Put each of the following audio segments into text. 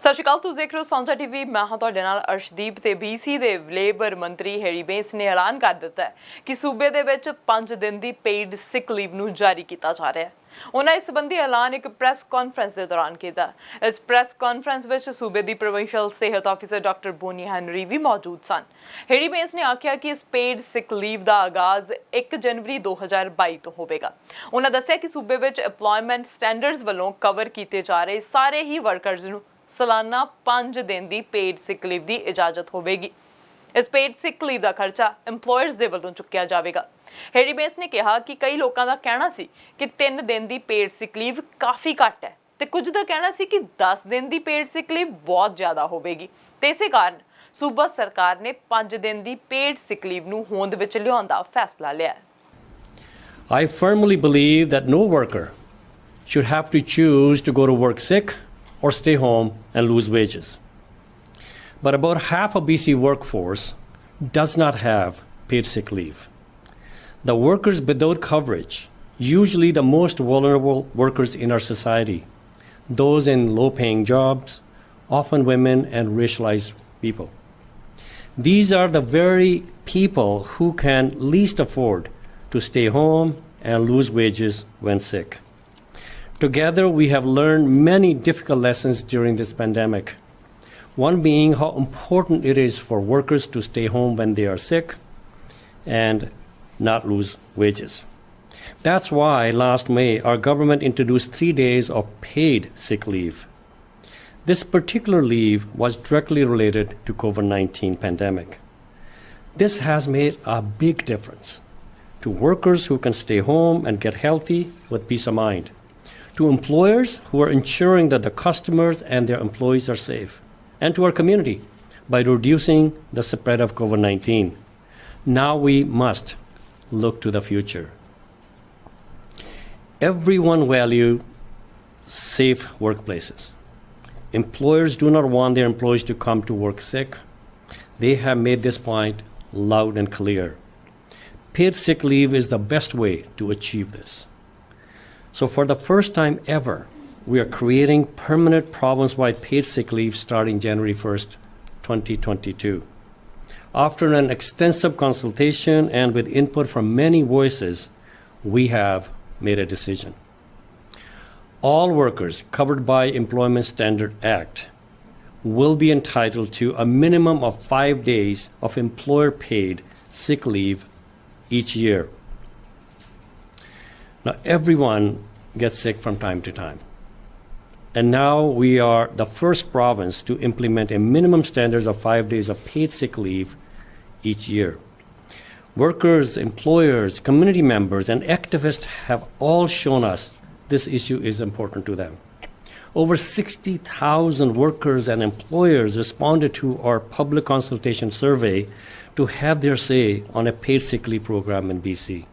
ਸਤਿ ਸ਼੍ਰੀ ਅਕਾਲ, ਤੁਸੀਂ ਦੇਖ ਰਹੇ ਹੋ ਸਾਂਝਾ ਟੀਵੀ। ਮੈਂ ਹਾਂ ਤੁਹਾਡੇ ਨਾਲ ਅਰਸ਼ਦੀਪ ਤੇ BC ਦੇ ਲੇਬਰ ਮੰਤਰੀ ਹੈਰੀ ਬੇਂਸ ਨੇ ਐਲਾਨ ਕਰ ਦਿੱਤਾ ਹੈ ਕਿ ਸੂਬੇ ਦੇ ਵਿੱਚ 5 ਦਿਨ ਦੀ ਪੇਡ ਸਿਕ ਲੀਵ ਨੂੰ ਜਾਰੀ ਕੀਤਾ ਜਾ ਰਿਹਾ ਹੈ। ਉਹਨਾਂ ਇਸ ਸੰਬੰਧੀ ਐਲਾਨ ਇੱਕ ਪ੍ਰੈਸ ਕਾਨਫਰੰਸ ਦੇ ਦੌਰਾਨ ਕੀਤਾ। ਇਸ ਪ੍ਰੈਸ ਕਾਨਫਰੰਸ ਵਿੱਚ ਸੂਬੇ ਦੀ ਪ੍ਰੋਵਿੰਸ਼ੀਅਲ ਸਿਹਤ ਆਫਿਸਰ ਡਾਕਟਰ ਬੋਨੀ ਹੈਨਰੀ ਵੀ ਮੌਜੂਦ ਸਨ। ਹੈਰੀ ਬੇਂਸ ਨੇ ਆਖਿਆ ਕਿ ਇਸ ਪੇਡ ਸਿਕ ਲੀਵ ਦਾ ਆਗਾਜ਼ 1 ਜਨਵਰੀ 2022 ਤੋਂ ਹੋਵੇਗਾ। ਉਹਨਾਂ ਦੱਸਿਆ ਕਿ ਸੂਬੇ ਵਿੱਚ ਐਮਪਲੋਇਮੈਂਟ ਸਟੈਂਡਰਡਸ ਵੱਲੋਂ ਕਵਰ ਕੀਤੇ ਜਾ ਰਹੇ ਸਾਰੇ ਹੀ ਵਰਕਰਸ ਨੂੰ ਸਾਲਾਨਾ 5 दिन ਦੀ पेड सिक लीव की इजाजत होगी। इस पेड सिक लीव का खर्चा एम्पलॉयर्स के वलों चुकिया जाएगा। हैरी बेंस ने कहा कि कई लोगों का कहना सी कि 3 दिन की पेड सिक लीव काफ़ी घट है तो कुछ का कहना सी कि 10 दिन की पेड सिक लीव बहुत ज़्यादा होगी। तो इस कारण सूबा सरकार ने 5 दिन की पेड सिक लीव नूं होंद विच लियाउण दा फैसला लिया। I firmly believe that no worker should have to choose to go to work sick or stay home and lose wages. But about half of BC workforce does not have paid sick leave. The workers without coverage, usually the most vulnerable workers in our society, those in low-paying jobs, often women and racialized people. These are the very people who can least afford to stay home and lose wages when sick. Together, we have learned many difficult lessons during this pandemic. One being how important it is for workers to stay home when they are sick and not lose wages. That's why last May, our government introduced 3 days of paid sick leave. This particular leave was directly related to COVID-19 pandemic. This has made a big difference to workers who can stay home and get healthy with peace of mind, to employers who are ensuring that the customers and their employees are safe, and to our community by reducing the spread of COVID-19. Now we must look to the future. Everyone values safe workplaces. Employers do not want their employees to come to work sick. They have made this point loud and clear. Paid sick leave is the best way to achieve this. So for the first time ever, we are creating permanent province-wide paid sick leave starting January 1st, 2022. After an extensive consultation and with input from many voices, we have made a decision. All workers covered by Employment Standard Act will be entitled to a minimum of 5 days of employer-paid sick leave each year. Now, everyone gets sick from time to time. And now we are the first province to implement a minimum standards of 5 days of paid sick leave each year. Workers, employers, community members, and activists have all shown us this issue is important to them. Over 60,000 workers and employers responded to our public consultation survey to have their say on a paid sick leave program in BC.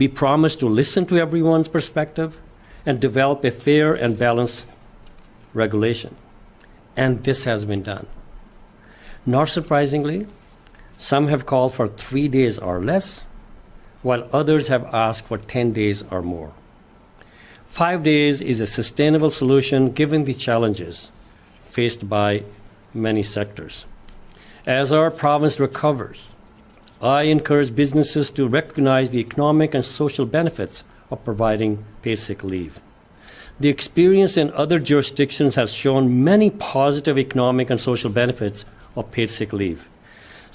We promised to listen to everyone's perspective and develop a fair and balanced regulation. And this has been done. Not surprisingly, some have called for 3 days or less, while others have asked for 10 days or more. 5 days is a sustainable solution given the challenges faced by many sectors. As our province recovers, I encourage businesses to recognize the economic and social benefits of providing paid sick leave. The experience in other jurisdictions has shown many positive economic and social benefits of paid sick leave,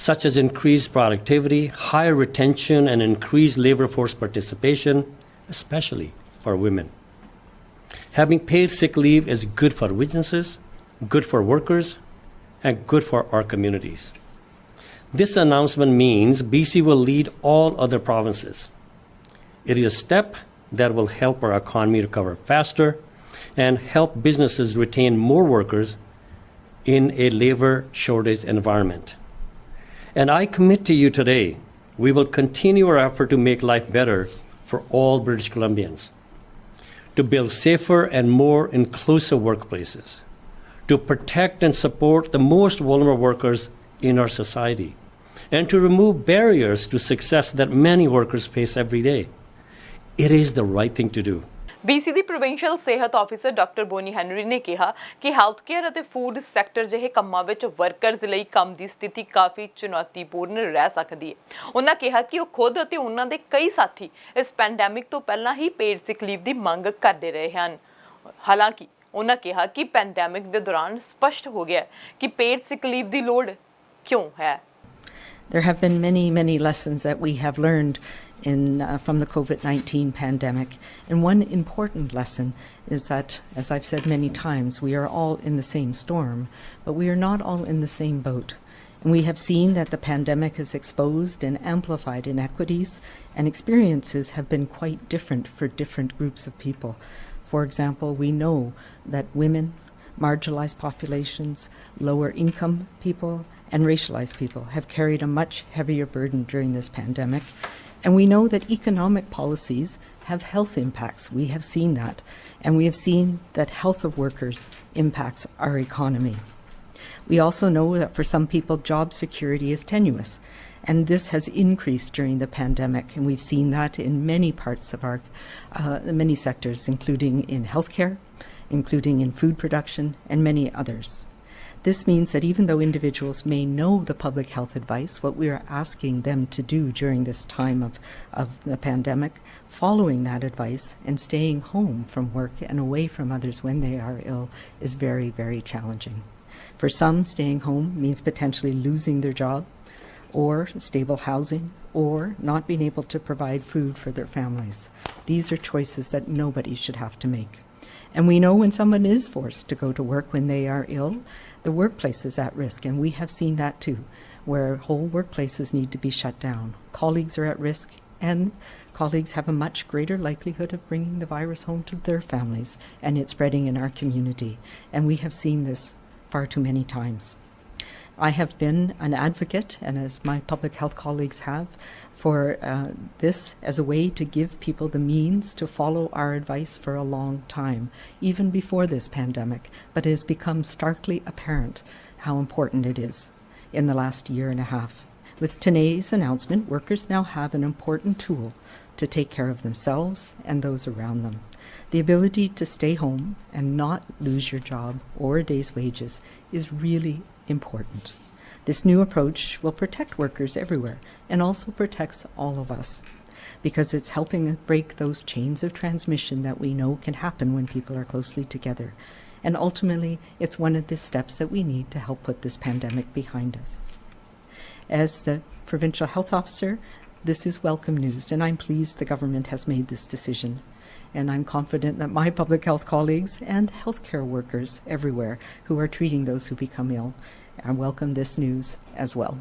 such as increased productivity, higher retention, and increased labor force participation, especially for women. Having paid sick leave is good for businesses, good for workers, and good for our communities. This announcement means BC will lead all other provinces. It is a step that will help our economy recover faster and help businesses retain more workers in a labor shortage environment. And I commit to you today, we will continue our effort to make life better for all British Columbians, to build safer and more inclusive workplaces, to protect and support the most vulnerable workers in our society, and to remove barriers to success that many workers face every day. It is the right thing to do. BC the provincial ਸਿਹਤ officer doctor Boney Henry ਨੇ ਕਿਹਾ ਕਿ health care ਅਤੇ food sector ਜਿਹੇ ਕੰਮਾਂ ਵਿੱਚ workers ਲਈ ਕੰਮ ਦੀ ਸਥਿਤੀ ਕਾਫੀ ਚੁਣੌਤੀਪੂਰਨ ਰਹਿ ਸਕਦੀ ਹੈ। ਉਹਨਾਂ ਕਿਹਾ ਕਿ ਉਹ ਖੁਦ ਅਤੇ ਉਹਨਾਂ ਦੇ ਕਈ ਸਾਥੀ ਇਸ ਪੈਂਡੈਮਿਕ ਤੋਂ ਪਹਿਲਾਂ ਹੀ ਪੇਡ ਸਿਕ ਲੀਵ ਦੀ ਮੰਗ ਕਰਦੇ ਰਹੇ ਹਨ। ਹਾਲਾਂਕਿ ਉਹਨਾਂ ਕਿਹਾ ਕਿ ਪੈਂਡੈਮਿਕ ਦੇ ਦੌਰਾਨ ਸਪਸ਼ਟ ਹੋ ਗਿਆ ਕਿ ਪੇਡ ਸਿਕ ਲੀਵ ਦੀ ਲੋੜ ਕਿਉਂ ਹੈ। There have been many lessons that we have learned from the COVID-19 pandemic. And one important lesson is that, as I've said many times, we are all in the same storm, but we are not all in the same boat. And we have seen that the pandemic has exposed and amplified inequities, and experiences have been quite different for different groups of people. For example, we know that women, marginalized populations, lower income people, and racialized people have carried a much heavier burden during this pandemic. And we know that economic policies have health impacts. We have seen that. And we have seen that health of workers impacts our economy. We also know that for some people, job security is tenuous. And this has increased during the pandemic. And we've seen that in many parts of our, many sectors, including in healthcare, including in food production, and many others. This means that even though individuals may know the public health advice, what we are asking them to do during this time of the pandemic, following that advice and staying home from work and away from others when they are ill is very challenging. For some, staying home means potentially losing their job or stable housing or not being able to provide food for their families. These are choices that nobody should have to make. And we know when someone is forced to go to work when they are ill, the workplace is at risk, and we have seen that too, where whole workplaces need to be shut down. Colleagues are at risk, and colleagues have a much greater likelihood of bringing the virus home to their families and it spreading in our community. And we have seen this far too many times. I have been an advocate, and as my public health colleagues have, for this as a way to give people the means to follow our advice for a long time, even before this pandemic. But it has become starkly apparent how important it is in the last year and a half. With today's announcement, workers now have an important tool to take care of themselves and those around them. The ability to stay home and not lose your job or a day's wages is really important. This new approach will protect workers everywhere and also protects all of us, because it's helping break those chains of transmission that we know can happen when people are closely together. And ultimately, it's one of the steps that we need to help put this pandemic behind us. As the provincial health officer, this is welcome news, and I'm pleased the government has made this decision. And I'm confident that my public health colleagues and healthcare workers everywhere who are treating those who become ill welcome this news as well.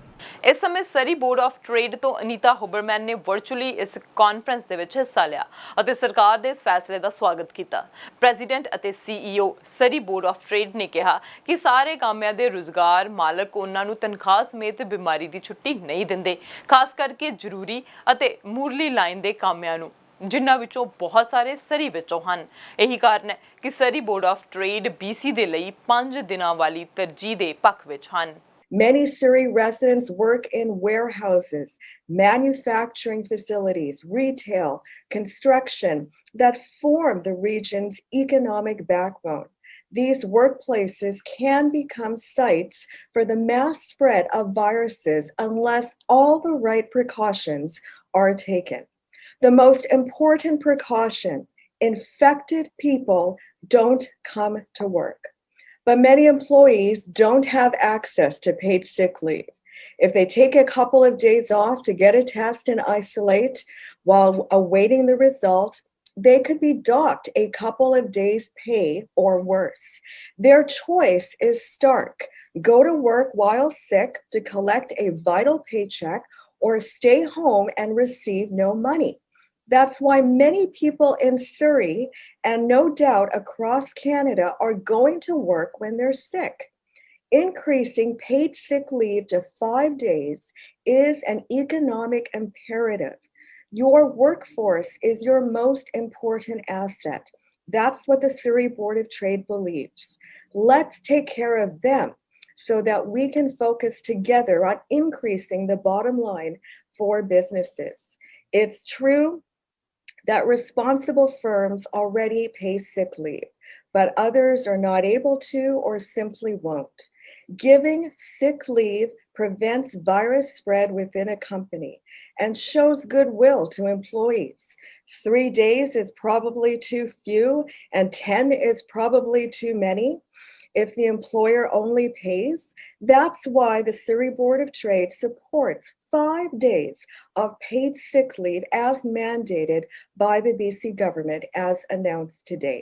ਇਸ ਸਮੇਂ ਸਰੀ board of trade ਤੋਂ ਅਨੀਤਾ ਹੁਬਰਮੈਨ ਨੇ virtually ਇਸ conference ਦੇ ਵਿੱਚ ਹਿੱਸਾ ਲਿਆ ਅਤੇ ਸਰਕਾਰ ਦੇ ਇਸ ਫੈਸਲੇ ਦਾ ਸਵਾਗਤ ਕੀਤਾ। ਪ੍ਰੈਜ਼ੀਡੈਂਟ ਅਤੇ CEO Surrey board of trade ਨੇ ਕਿਹਾ ਕਿ ਸਾਰੇ ਕਾਮਿਆਂ ਦੇ ਰੁਜ਼ਗਾਰ ਮਾਲਕ ਉਹਨਾਂ ਨੂੰ ਤਨਖਾਹ ਸਮੇਤ ਬਿਮਾਰੀ ਦੀ ਛੁੱਟੀ ਨਹੀਂ ਦਿੰਦੇ, ਖਾਸ ਕਰਕੇ ਜ਼ਰੂਰੀ ਅਤੇ ਮੂਰਲੀ ਲਾਈਨ ਦੇ ਕਾਮਿਆਂ ਨੂੰ, ਜਿਨ੍ਹਾਂ ਵਿੱਚੋਂ ਬਹੁਤ ਸਾਰੇ ਸਰੀ ਵਿੱਚੋਂ ਹਨ। ਇਹੀ ਕਾਰਨ ਹੈ ਕਿ ਸਰੀ ਬੋਰਡ ਆਫ ਟ੍ਰੇਡ BC ਦੇ ਲਈ 5 ਦਿਨਾਂ ਵਾਲੀ ਤਰਜੀਹ ਦੇ ਪੱਖ ਵਿੱਚ ਹਨ। Many Surrey residents work in warehouses, manufacturing facilities, retail, construction that form the region's economic backbone. These workplaces can become sites for the mass spread of viruses unless all the right precautions are taken. The most important precaution: infected people don't come to work. But many employees don't have access to paid sick leave. If they take a couple of days off to get a test and isolate while awaiting the result, they could be docked a couple of days' pay or worse. Their choice is stark: go to work while sick to collect a vital paycheck, or stay home and receive no money. That's why many people in Surrey, and no doubt across Canada, are going to work when they're sick. Increasing paid sick leave to 5 days is an economic imperative. Your workforce is your most important asset. That's what the Surrey Board of Trade believes. Let's take care of them so that we can focus together on increasing the bottom line for businesses. It's true that responsible firms already pay sick leave, but others are not able to or simply won't. Giving sick leave prevents virus spread within a company and shows goodwill to employees. 3 days is probably too few, and 10 is probably too many. If the employer only pays, that's why the Surrey Board of Trade supports 5 days of paid sick leave as mandated by the BC government as announced today.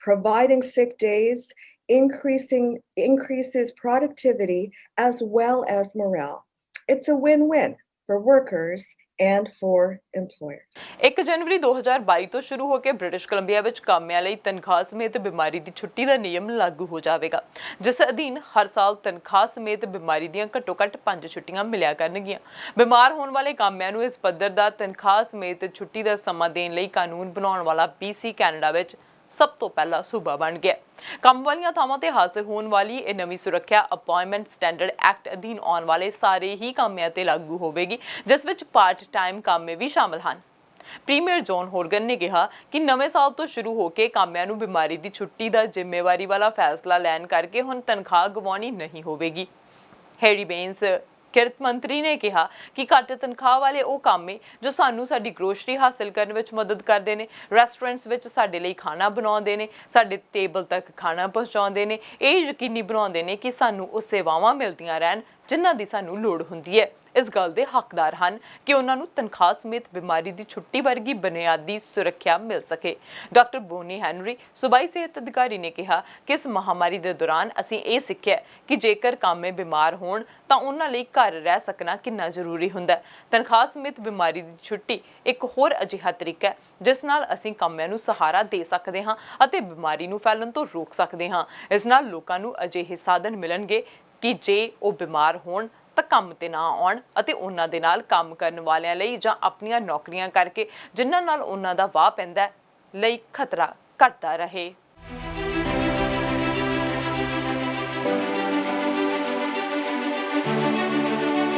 Providing sick days increases productivity as well as morale. It's a win-win for workers and for employers. 1 ਜਨਵਰੀ 2022 ਤੋਂ ਸ਼ੁਰੂ ਹੋ ਕੇ British Columbia ਵਿੱਚ ਕਾਮਿਆਂ ਲਈ ਤਨਖਾਹ ਸਮੇਤ ਬਿਮਾਰੀ ਦੀ ਛੁੱਟੀ ਦਾ ਨਿਯਮ ਲਾਗੂ ਹੋ ਜਾਵੇਗਾ, ਜਿਸ ਅਧੀਨ ਹਰ ਸਾਲ ਤਨਖਾਹ ਸਮੇਤ ਬਿਮਾਰੀ ਦੀਆਂ ਘੱਟੋ-ਘੱਟ 5 ਛੁੱਟੀਆਂ ਮਿਲਿਆ ਕਰਨਗੀਆਂ। ਬਿਮਾਰ ਹੋਣ ਵਾਲੇ ਕਾਮਿਆਂ ਨੂੰ ਇਸ ਪੱਧਰ ਦਾ ਤਨਖਾਹ ਸਮੇਤ ਛੁੱਟੀ ਦਾ ਸਮਾਂ ਦੇਣ ਲਈ ਕਾਨੂੰਨ ਬਣਾਉਣ ਵਾਲਾ BC ਕੈਨੇਡਾ ਵਿੱਚ ਸਭ ਤੋਂ ਪਹਿਲਾ ਸੂਬਾ ਬਣ ਗਿਆ। ਕੰਮ ਵਾਲੀਆਂ ਥਾਵਾਂ ਤੇ ਹਾਜ਼ਰ ਹੋਣ ਵਾਲੀ ਇਹ ਨਵੀਂ ਸੁਰੱਖਿਆ ਅਪਾਇੰਟਮੈਂਟ ਸਟੈਂਡਰਡ ਐਕਟ ਅਧੀਨ ਆਉਣ ਵਾਲੇ ਸਾਰੇ ਹੀ ਕਾਮਿਆਂ ਤੇ ਲਾਗੂ ਹੋਵੇਗੀ, ਜਿਸ ਵਿੱਚ ਪਾਰਟ ਟਾਈਮ ਕਾਮੇ ਵੀ ਸ਼ਾਮਲ ਹਨ। ਪ੍ਰੀਮੀਅਰ ਜੌਨ ਹੋਰਗਨ ਨੇ ਕਿਹਾ ਕਿ ਨਵੇਂ ਸਾਲ ਤੋਂ ਸ਼ੁਰੂ ਹੋ ਕੇ ਕਾਮਿਆਂ ਨੂੰ ਬਿਮਾਰੀ ਦੀ ਛੁੱਟੀ ਦਾ ਜ਼ਿੰਮੇਵਾਰੀ ਵਾਲਾ ਫੈਸਲਾ ਲੈਣ ਕਰਕੇ ਹੁਣ ਤਨਖਾਹ ਗਵਾਉਣੀ ਨਹੀਂ ਹੋਵੇਗੀ। ਹੈਰੀ ਬੇਂਸ ਕਿਰਤ ਮੰਤਰੀ ਨੇ ਕਿਹਾ ਕਿ ਘੱਟ ਤਨਖਾਹ ਵਾਲੇ ਉਹ ਕਾਮੇ ਜੋ ਸਾਨੂੰ ਸਾਡੀ ਗਰੋਸਰੀ ਹਾਸਲ ਕਰਨ ਵਿੱਚ ਮਦਦ ਕਰਦੇ ਨੇ, ਰੈਸਟੋਰੈਂਟਸ ਵਿੱਚ ਸਾਡੇ ਲਈ ਖਾਣਾ ਬਣਾਉਂਦੇ ਨੇ, ਸਾਡੇ ਟੇਬਲ ਤੱਕ ਖਾਣਾ ਪਹੁੰਚਾਉਂਦੇ ਨੇ, ਇਹ ਯਕੀਨੀ ਬਣਾਉਂਦੇ ਨੇ ਕਿ ਸਾਨੂੰ ਉਹ ਸੇਵਾਵਾਂ ਮਿਲਦੀਆਂ ਰਹਿਣ ਜਿਨ੍ਹਾਂ ਦੀ ਸਾਨੂੰ ਲੋੜ ਹੁੰਦੀ ਹੈ, ਇਸ ਗੱਲ ਦੇ ਹੱਕਦਾਰ ਹਨ ਕਿ ਉਹਨਾਂ ਨੂੰ ਤਨਖਾਹ ਸਮੇਤ ਬਿਮਾਰੀ ਦੀ ਛੁੱਟੀ ਵਰਗੀ ਬੁਨਿਆਦੀ ਸੁਰੱਖਿਆ ਮਿਲ ਸਕੇ। ਡਾਕਟਰ ਬੋਨੀ ਹੈਨਰੀ ਸੂਬਾਈ ਸਿਹਤ ਅਧਿਕਾਰੀ ਨੇ ਕਿਹਾ ਕਿ ਇਸ ਮਹਾਮਾਰੀ ਦੇ ਦੌਰਾਨ ਅਸੀਂ ਇਹ ਸਿੱਖਿਆ ਕਿ ਜੇਕਰ ਕਾਮੇ ਬਿਮਾਰ ਹੋਣ ਤਾਂ ਉਹਨਾਂ ਲਈ ਘਰ ਰਹਿ ਸਕਣਾ ਕਿੰਨਾ ਜ਼ਰੂਰੀ ਹੁੰਦਾ ਹੈ। ਤਨਖਾਹ ਸਮੇਤ ਬਿਮਾਰੀ ਦੀ ਛੁੱਟੀ ਇੱਕ ਹੋਰ ਅਜਿਹਾ ਤਰੀਕਾ ਹੈ ਜਿਸ ਨਾਲ ਅਸੀਂ ਕਾਮਿਆਂ ਨੂੰ ਸਹਾਰਾ ਦੇ ਸਕਦੇ ਹਾਂ ਅਤੇ ਬਿਮਾਰੀ ਨੂੰ ਫੈਲਣ ਤੋਂ ਰੋਕ ਸਕਦੇ ਹਾਂ। ਇਸ ਨਾਲ ਲੋਕਾਂ ਨੂੰ ਅਜਿਹੇ ਸਾਧਨ ਮਿਲਣਗੇ ਕਿ ਜੇ ਉਹ ਬਿਮਾਰ ਹੋਣ ਤਾਂ ਕੰਮ ਤੇ ਨਾ ਆਉਣ ਅਤੇ ਉਹਨਾਂ ਦੇ ਨਾਲ ਕੰਮ ਕਰਨ ਵਾਲਿਆਂ ਲਈ ਜਾਂ ਆਪਣੀਆਂ ਨੌਕਰੀਆਂ ਕਰਕੇ ਜਿਨ੍ਹਾਂ ਨਾਲ ਉਹਨਾਂ ਦਾ ਵਾਹ ਪੈਂਦਾ ਲਈ ਖਤਰਾ ਘਟਦਾ ਰਹੇ।